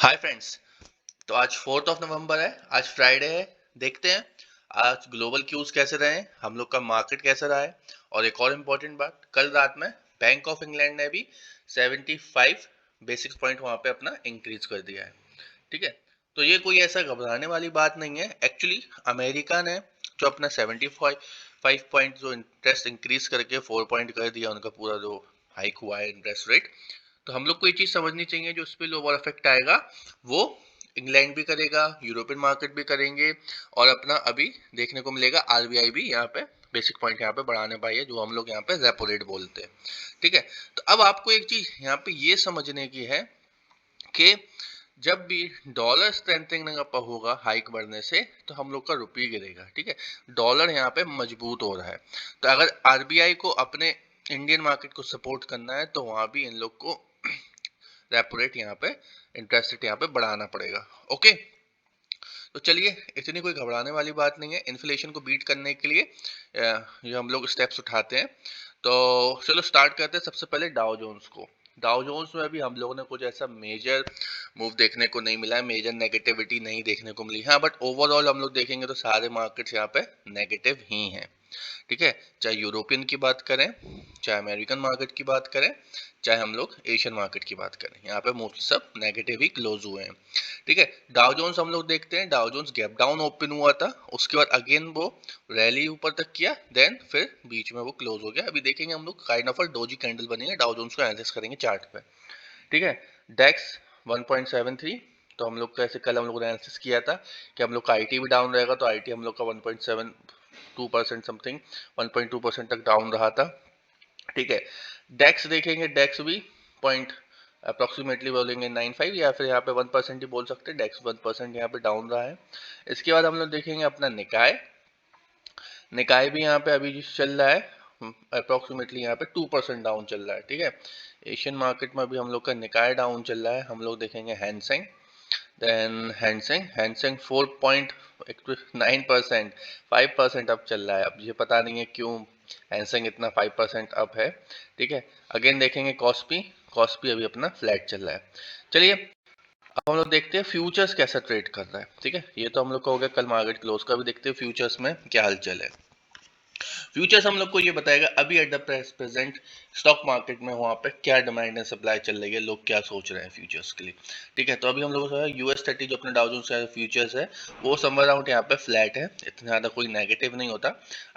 Hi friends. तो आज 4 नवंबर है। आज फ्राइडे है। देखते हैं आज ग्लोबल क्यूज कैसे रहे, हम लोग का मार्केट कैसा रहा है। और एक और इम्पोर्टेंट बात, कल रात में बैंक ऑफ इंग्लैंड ने भी 75 बेसिस पॉइंट वहां पे अपना इंक्रीज कर दिया है। ठीक है। तो ये कोई ऐसा घबराने वाली बात नहीं है। एक्चुअली अमेरिका ने जो अपना 75 पॉइंट जो इंटरेस्ट इंक्रीज करके 4 पॉइंट कर दिया, उनका पूरा जो हाइक हुआ है इंटरेस्ट रेट। तो हम लोग को ये चीज समझनी चाहिए, जो उस पर ओवर इफेक्ट आएगा वो इंग्लैंड भी करेगा, यूरोपियन मार्केट भी करेंगे। और अपना अभी देखने को मिलेगा आरबीआई भी यहाँ पे बेसिक पॉइंट यहाँ पे बढ़ाने पाई है, जो हम लोग यहाँ पे रेपो रेट बोलते हैं। ठीक है। तो अब आपको एक चीज यहाँ पे ये समझने की है कि जब भी डॉलर स्ट्रेंथनिंग अप होगा हाइक बढ़ने से, तो हम लोग का रुपये गिरेगा। ठीक है। डॉलर यहाँ पे मजबूत हो रहा है। तो अगर आरबीआई को अपने इंडियन मार्केट को सपोर्ट करना है, तो वहां भी इन लोग को रेपो रेट यहाँ पे इंटरेस्ट रेट यहाँ पे बढ़ाना पड़ेगा। ओके। तो चलिए, इतनी कोई घबराने वाली बात नहीं है। इन्फ्लेशन को बीट करने के लिए ये हम लोग स्टेप्स उठाते हैं। तो चलो स्टार्ट करते हैं। सबसे पहले डाउ जोन्स को। डाउ जोन्स में अभी हम लोगों ने कुछ ऐसा मेजर मूव देखने को नहीं मिला है, मेजर नेगेटिविटी नहीं देखने को मिली। हाँ, बट ओवरऑल हम लोग देखेंगे तो सारे मार्केट्स यहाँ पे नेगेटिव ही हैं। ठीक है। चाहे यूरोपियन की बात करें, चाहे अमेरिकन मार्केट की बात करें, चाहे हम लोग एशियन मार्केट की बात करें, यहाँ पे मोस्टली सब नेगेटिव ही क्लोज हुए हैं। ठीक है। डाउ जोन्स हम लोग देखते हैं। Dow Jones gap down open हुआ था, उसके बाद अगेन वो रैली ऊपर तक किया, देन फिर बीच में वो क्लोज हो गया। अभी देखेंगे हम लोग काइंड ऑफ डोजी कैंडल बनेंगे। डाउ जोन्स को एनालिसिस करेंगे चार्ट पे। ठीक है। डेक्स 1.73। तो हम लोग कैसे कल हम लोग ने एनालिसिस किया था कि हम लोग का आईटी भी डाउन रहेगा, तो आईटी हम लोग का 1.72% समथिंग 1.2% तक डाउन रहा था। ठीक है। डेक्स देखेंगे, डेक्स भी पॉइंट अप्रोक्सीमेटली बोलेंगे 95, या फिर यहाँ पे 1% ही बोल सकते हैं। डेक्स 1% यहाँ पे डाउन रहा है। इसके बाद हम लोग देखेंगे अपना निकाय। निकाय भी यहाँ पे अभी चल रहा है अप्रोक्सीमेटली यहाँ पे 2% डाउन चल रहा है। ठीक है। एशियन मार्केट में भी हम लोग का निकाय डाउन चल रहा है। हम लोग देखेंगे हैंसेंग। देन हैंसेंग हैंसेंग 4.9%, 5% अप चल रहा है। अब ये पता नहीं है क्यों हैंसेंग इतना 5% अप है। ठीक है। अगेन देखेंगे कॉस्पी। कॉस्पी अभी अपना फ्लैट चल रहा है। चलिए, अब हम लोग देखते हैं फ्यूचर्स कैसा ट्रेड कर रहा है। ठीक है। ये तो हम लोग का हो गया कल मार्केट क्लोज का। भी देखते हैं फ्यूचर्स में क्या हालचाल है। फ्यूचर्स हम लोग को ये बताएगा अभी at the present stock market में वहां पे क्या डिमांड एंड सप्लाई चल रही है, लोग क्या सोच रहे हैं फ्यूचर्स के लिए। ठीक है। तो अभी हम लोगों को यूएस 30 जो अपने डाउ जोन्स फ्यूचर्स है, वो समवेयर अराउंड यहाँ पे फ्लैट है। इतना ज्यादा कोई नेगेटिव नहीं होता।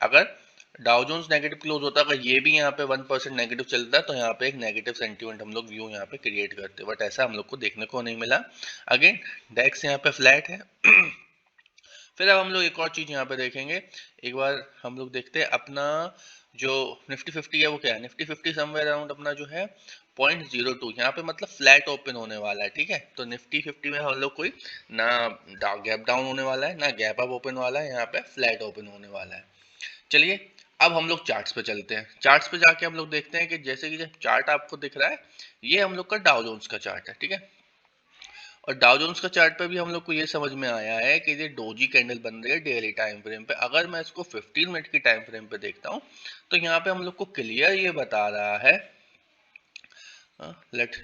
अगर डाउ जोन्स नेगेटिव क्लोज होता, अगर ये भी यहाँ पे 1% नेगेटिव चलता है, तो यहाँ पे एक नेगेटिव सेंटीमेंट हम लोग व्यू यहाँ पे क्रिएट करते, बट ऐसा हम लोग को देखने को नहीं मिला। अगेन डेक्स यहाँ पे फ्लैट है। फिर अब हम लोग एक और चीज यहाँ पे देखेंगे। एक बार हम लोग देखते हैं अपना जो निफ्टी 50 है वो क्या है। निफ्टी 50 समवेयर अराउंड अपना जो है 0.02, यहाँ पे मतलब फ्लैट ओपन होने वाला है। ठीक है। तो निफ्टी 50 में हम लोग कोई ना गैप डाउन होने वाला है, ना गैप अप ओपन वाला है, यहाँ पे फ्लैट ओपन होने वाला है। चलिए, अब हम लोग चार्ट्स पे चलते हैं। चार्ट्स पे जाके हम लोग देखते हैं कि जैसे कि जो चार्ट आपको दिख रहा है, ये हम लोग का डाउ जोन्स का चार्ट है। ठीक है। और डाउ जोन्स का चार्ट पे भी हम लोग को ये समझ में आया है कि ये डोजी कैंडल बन रही है डेली टाइम फ्रेम पे। अगर मैं इसको 15 मिनट की टाइम फ्रेम पे देखता हूँ, तो यहाँ पे हम लोग को क्लियर ये बता रहा है। Let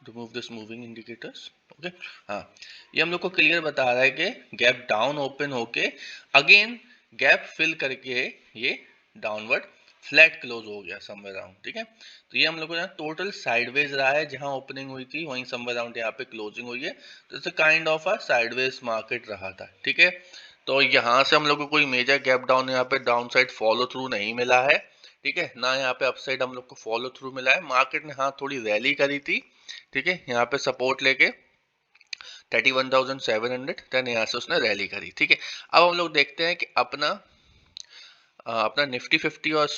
remove this moving indicators. Okay. हाँ, ये हम लोग को क्लियर बता रहा है कि गैप डाउन ओपन होके अगेन गैप फिल करके ये डाउनवर्ड फ्लैट क्लोज हो गया समवेयर अराउंड। ठीक है। तो ये हम लोग को यहाँ टोटल साइडवेज रहा है, जहां ओपनिंग हुई थी वहीं समवेयर अराउंड यहाँ पे क्लोजिंग हुई है। तो it's kind of a sideways market रहा था। ठीक है। तो यहाँ से हम लोग को कोई मेजर गैप डाउन यहाँ पे डाउन साइड फॉलो थ्रू नहीं मिला है। ठीक है ना, यहाँ पे अपसाइड हम लोग को फॉलो थ्रू मिला है। मार्केट ने हाँ थोड़ी रैली करी थी। ठीक है। यहाँ पे सपोर्ट लेके 31,700, देन यहाँ से उसने रैली करी। ठीक है। अब हम लोग देखते हैं कि अपना निफ्टी 50 और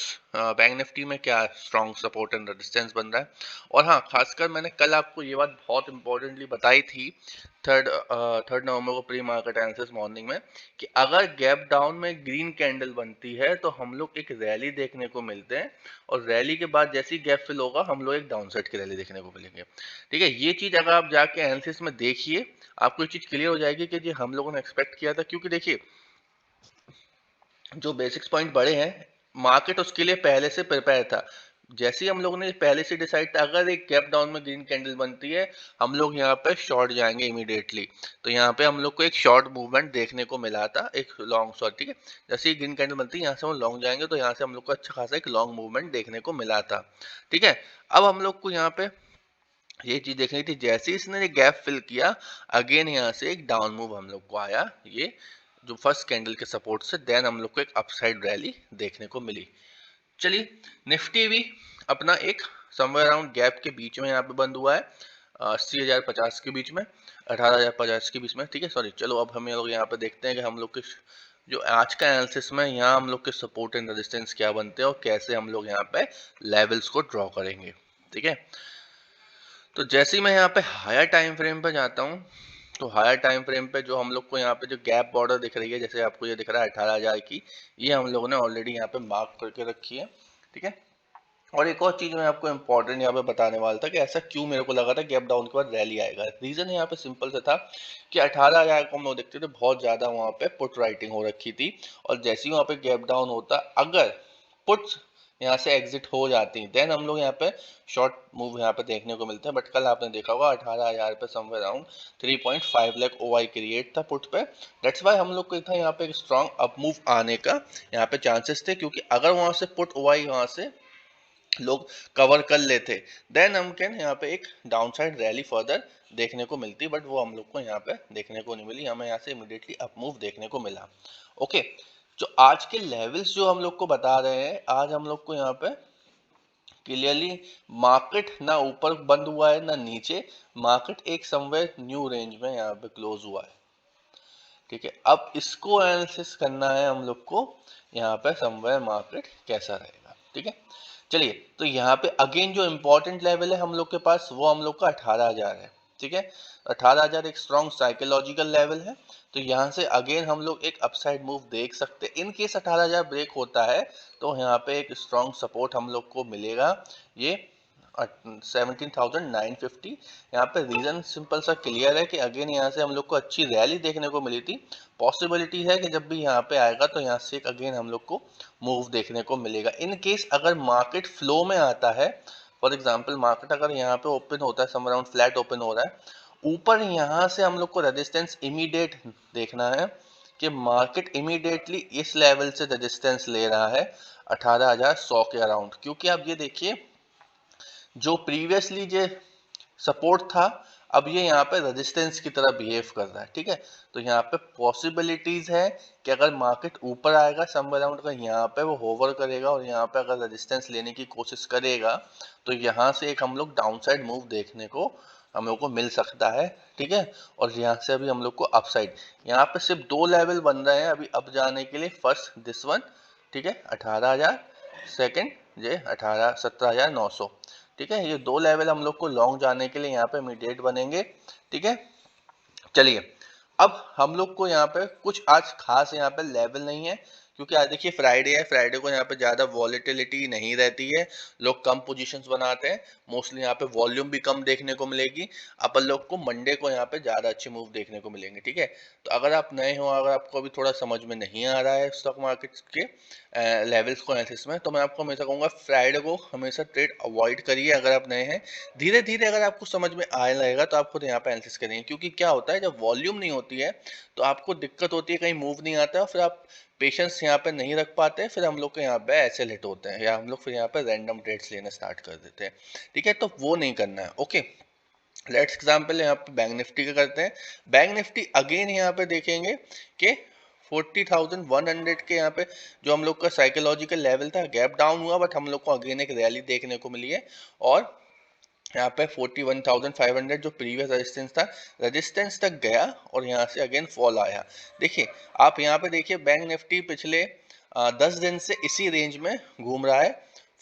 बैंक निफ्टी में क्या स्ट्रॉन्ग सपोर्ट एंड रेजिस्टेंस बन रहा है। और हाँ, खासकर मैंने कल आपको ये बात बहुत इंपॉर्टेंटली बताई थी थर्ड नवंबर को प्री मार्केट एनालिसिस मॉर्निंग में, कि अगर गैप डाउन में ग्रीन कैंडल बनती है तो हम लोग एक रैली देखने को मिलते हैं, और रैली के बाद जैसे ही गैप फिल होगा हम लोग एक डाउन साइड की रैली देखने को मिलेंगे। ठीक है। ये चीज अगर आप जाके एनालिसिस में देखिए, आपको ये चीज क्लियर हो जाएगी कि जी हम लोगों ने एक्सपेक्ट किया था। क्योंकि देखिए, जो बेसिक्स पॉइंट बड़े हैं, मार्केट उसके लिए पहले से प्रिपेयर था। जैसे ही हम लोगों ने पहले से डिसाइड था, अगर एक गैप डाउन में ग्रीन कैंडल बनती है, हम लोग यहाँ पे शॉर्ट जाएंगे इमीडिएटली। तो यहाँ पे हम लोग को एक शॉर्ट मूवमेंट देखने को मिला था, एक लॉन्ग शॉर्ट, ठीक है। जैसे ही ग्रीन कैंडल बनती है, यहाँ से हम लॉन्ग जाएंगे, तो यहाँ से हम लोग को अच्छा खासा एक लॉन्ग मूवमेंट देखने को मिला था, ठीक है। अब हम लोग को यहाँ पे ये चीज देखनी थी, जैसे ही इसने गैप फिल किया, अगेन यहाँ से एक डाउन मूव हम लोग को आया, ये जो फर्स्ट कैंडल के सपोर्ट से, देन हम लोग को एक अपसाइड रैली देखने को मिली। चलिए, निफ्टी भी अपना एक समवेयर अराउंड गैप के बीच में यहाँ पे बंद हुआ है, 80,050 के बीच में, 18,050 के बीच में, ठीक है। सॉरी, चलो अब हम लोग यहाँ पे देखते हैं कि हम लोग के जो आज का एनालिसिस में यहाँ हम लोग के सपोर्ट एंड रेजिस्टेंस क्या बनते हैं और कैसे हम लोग यहाँ पे लेवल्स को ड्रॉ करेंगे, ठीक है। तो जैसे ही मैं यहाँ पे हायर टाइम फ्रेम पे जाता हूँ, तो हायर टाइम फ्रेम पे जो हम लोग को यहाँ पे जो गैप बॉर्डर दिख रही है, जैसे आपको ये दिख रहा है 18,000 की, ये हम लोगों ने ऑलरेडी यहाँ पे मार्क करके रखी है, ठीक है। और एक और चीज मैं आपको इम्पोर्टेंट यहाँ पे बताने वाला था कि ऐसा क्यों मेरे को लगा था गैप डाउन के बाद रैली आएगा। रीजन यहाँ पे सिंपल सा था कि 18,000 को हम लोग देखते थे, बहुत ज्यादा वहां पे पुट राइटिंग हो रखी थी, और जैसे ही वहां पे गैप डाउन होता, अगर पुट्स यहाँ से एग्जिट हो जाती, देन हम लोग यहाँ पे शॉर्ट मूव यहाँ पे देखने को मिलते हैं। बट कल आपने देखा होगा 18,000 पे somewhere around 3.5 lakh OI create था पुट पे। दैट्स वाई हम लोग को था यहाँ पे एक स्ट्रॉन्ग अप मूव आने का यहाँ पे चांसेस थे, क्योंकि अगर वहां से पुट ओआई वहां से लोग कवर कर लेते, देन हम कैन यहाँ पे एक डाउन साइड रैली फर्दर देखने को मिलती, बट वो हम लोग को यहाँ पे देखने को नहीं मिली, हमें यहाँ से इमिडिएटली अप मूव देखने को मिला। ओके, जो आज के लेवल्स जो हम लोग को बता रहे हैं, आज हम लोग को यहाँ पे क्लियरली मार्केट ना ऊपर बंद हुआ है ना नीचे, मार्केट एक समवेयर न्यू रेंज में यहाँ पे क्लोज हुआ है, ठीक है। अब इसको एनालिसिस करना है हम लोग को, यहाँ पे समवेयर मार्केट कैसा रहेगा, ठीक है। चलिए, तो यहाँ पे अगेन जो इम्पोर्टेंट लेवल है हम लोग के पास, वो हम लोग का 18,000 है, ठीक है। 18,000 एक स्ट्रॉन्ग साइकोलॉजिकल लेवल है, तो यहाँ से अगेन हम लोग एक अपसाइड मूव देख सकते हैं। इन केस 18,000 ब्रेक होता है, तो यहाँ पे एक स्ट्रॉन्ग सपोर्ट हम लोग को मिलेगा, ये 17,950। यहाँ पे रीजन सिंपल सा क्लियर है कि अगेन यहाँ से हम लोग को अच्छी रैली देखने को मिली थी, पॉसिबिलिटी है कि जब भी यहाँ पे आएगा तो यहाँ से एक अगेन हम लोग को मूव देखने को मिलेगा। इन केस अगर मार्केट फ्लो में आता है, फॉर एग्जांपल मार्केट अगर यहाँ पे ओपन होता है, सम अराउंड फ्लैट ओपन हो रहा है ऊपर, यहाँ से हम लोग को रेजिस्टेंस इमीडिएट देखना है कि मार्केट इमीडिएटली इस लेवल से रेजिस्टेंस ले रहा है 18,100 के अराउंड, क्योंकि आप ये देखिए जो प्रीवियसली जो सपोर्ट था, अब ये यहाँ पे रेजिस्टेंस की तरह बिहेव कर रहा है, ठीक है। तो यहाँ पे पॉसिबिलिटीज है कि अगर मार्केट ऊपर आएगा समवेयर अराउंड का, यहाँ पे वो होवर करेगा और यहाँ पे अगर रेजिस्टेंस लेने की कोशिश करेगा, तो यहाँ से एक हम लोग डाउन साइड मूव देखने को हम लोग को मिल सकता है, ठीक है। और यहाँ से अभी हम लोग को अपसाइड, यहाँ पे सिर्फ दो लेवल बन रहे हैं अभी अप जाने के लिए, फर्स्ट दिस वन, ठीक है, 18,000, सेकेंड ये 17,900, ठीक है। ये दो लेवल हम लोग को लॉन्ग जाने के लिए यहाँ पे इमीडिएट बनेंगे, ठीक है। चलिए, अब हम लोग को यहाँ पे कुछ आज खास यहाँ पे लेवल नहीं है, क्योंकि आज देखिए फ्राइडे है, फ्राइडे को यहाँ पे ज्यादा वॉलेटिलिटी नहीं रहती है, लोग कम पोजीशंस बनाते हैं, मोस्टली यहाँ पे वॉल्यूम भी कम देखने को मिलेगी। अपन लोग को मंडे को यहाँ पे ज्यादा अच्छे मूव देखने को मिलेंगे, ठीक है। तो अगर आप नए हो, अगर आपको अभी थोड़ा समझ में नहीं आ रहा है स्टॉक मार्केट के लेवल्स को एनालिसिस में, तो मैं आपको हमेशा कहूंगा फ्राइडे को हमेशा ट्रेड अवॉइड करिए अगर आप नए हैं। धीरे धीरे अगर आपको समझ में आने लगेगा तो आप खुद यहाँ पे एनालिसिस करेंगे, क्योंकि क्या होता है जब वॉल्यूम नहीं होती है तो आपको दिक्कत होती है, कहीं मूव नहीं आता है, और फिर आप पेशेंस यहाँ पे नहीं रख पाते, फिर हम लोग के यहाँ पे ऐसे लेट होते हैं, या हम लोग फिर यहाँ पे रैंडम ट्रेड्स लेना स्टार्ट कर देते हैं, ठीक है। तो वो नहीं करना है। ओके, लेट्स एग्जाम्पल यहाँ पे बैंक निफ्टी का करते हैं। बैंक निफ्टी अगेन यहाँ पे देखेंगे कि 40,100 के यहाँ पे जो हम लोग का साइकोलॉजिकल लेवल था, गैप डाउन हुआ, बट हम लोग को अगेन एक रैली देखने को मिली है, और यहाँ पे 41,500 जो प्रीवियस रेजिस्टेंस था, रेजिस्टेंस तक गया और यहाँ से अगेन फॉल आया। देखिए, आप यहाँ पे देखिए बैंक निफ्टी पिछले 10 दिन से इसी रेंज में घूम रहा है,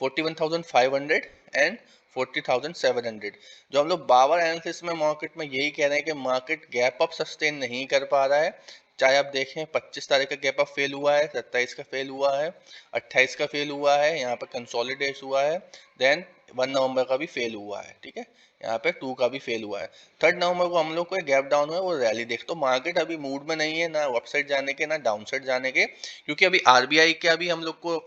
41,500 एंड 40,700। जो हम लोग बावर एनालिसिस में मार्केट में यही कह रहे हैं कि मार्केट गैप अप सस्टेन नहीं कर पा रहा है, चाहे आप देखें 25 तारीख का गैप अप फेल हुआ है, 27 का फेल हुआ है, 28 का फेल हुआ है, यहाँ पे कंसोलिडेट हुआ है, देन 1 नवंबर का भी फेल हुआ है, ठीक है। यहाँ पे 2 का भी फेल हुआ है, 3 नवंबर को हम लोग को गैप डाउन हुआ है, वो रैली देख, तो मार्केट अभी मूड में नहीं है ना अपसाइड जाने के ना डाउन साइड जाने के, क्योंकि अभी आरबीआई के अभी हम लोग को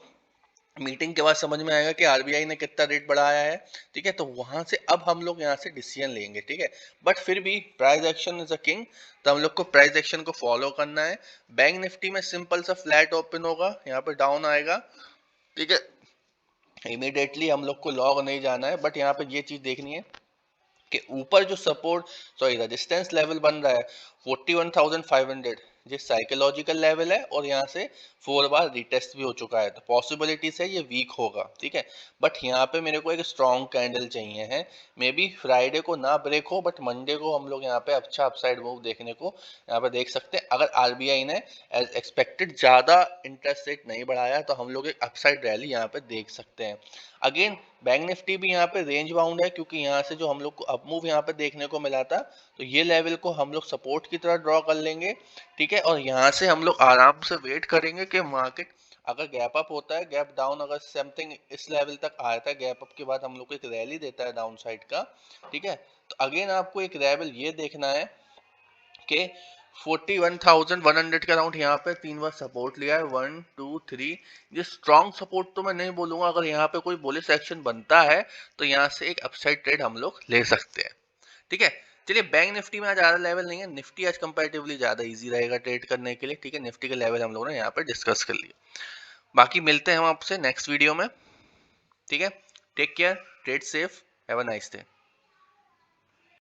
मीटिंग के बाद समझ में आएगा कि आरबीआई ने कितना रेट बढ़ाया है, ठीक है, तो वहां से अब हम लोग यहाँ से डिसीजन लेंगे, ठीक है। बट फिर भी price action is a king, तो हम लोग को प्राइस एक्शन को फॉलो करना है। बैंक निफ्टी में सिंपल सा फ्लैट ओपन होगा, यहाँ पे डाउन आएगा, ठीक है, इमीडिएटली हम लोग को लॉन्ग नहीं जाना है, बट यहाँ पे ये चीज देखनी है कि ऊपर जो सपोर्ट सॉरी रेजिस्टेंस लेवल बन रहा है 41,500, ये साइकोलॉजिकल लेवल है और यहाँ से 4 बार रिटेस्ट भी हो चुका है, तो पॉसिबिलिटीज है ये वीक होगा, ठीक है। बट यहाँ पे मेरे को एक स्ट्रॉन्ग कैंडल चाहिए है, मे बी फ्राइडे को ना ब्रेक हो बट मंडे को हम लोग यहाँ पे अच्छा अपसाइड मूव देखने को यहाँ पे देख सकते हैं। अगर आरबीआई ने एज एक्सपेक्टेड ज्यादा इंटरेस्ट रेट नहीं बढ़ाया तो हम लोग एक अपसाइड रैली यहाँ पे देख सकते हैं। अगेन बैंक निफ्टी भी यहाँ पे रेंज बाउंड है, क्योंकि यहाँ से जो हम लोग को अप मूव यहाँ पे देखने को मिला था, तो ये लेवल को हम लोग सपोर्ट की तरह ड्रॉ कर लेंगे, ठीक है। और यहाँ से हम लोग आराम से वेट करेंगे कि मार्केट अगर गैप अप होता है, गैप डाउन अगर समथिंग इस लेवल तक आता है, गैप अप के बाद हम लोग को एक रैली देता है डाउन साइड का, ठीक है। तो अगेन आपको एक लेवल ये देखना है कि 41,100 के अराउंड यहाँ पे 3 बार सपोर्ट लिया है, 1 2 3। ये स्ट्रॉन्ग सपोर्ट तो मैं नहीं बोलूंगा, अगर यहाँ पे कोई बुलिश एक्शन बनता है तो यहाँ से एक अपसाइड ट्रेड हम लोग ले सकते हैं, ठीक है। चलिए बैंक निफ्टी में आज ज्यादा लेवल नहीं है, निफ्टी आज कंपैरेटिवली ज्यादा इजी रहेगा ट्रेड करने के लिए, ठीक है। निफ्टी के लेवल हम लोगों ने यहाँ पे डिस्कस कर लिए। बाकी मिलते हैं हम आपसे नेक्स्ट वीडियो में, ठीक है। Take care, trade safe, have a nice day.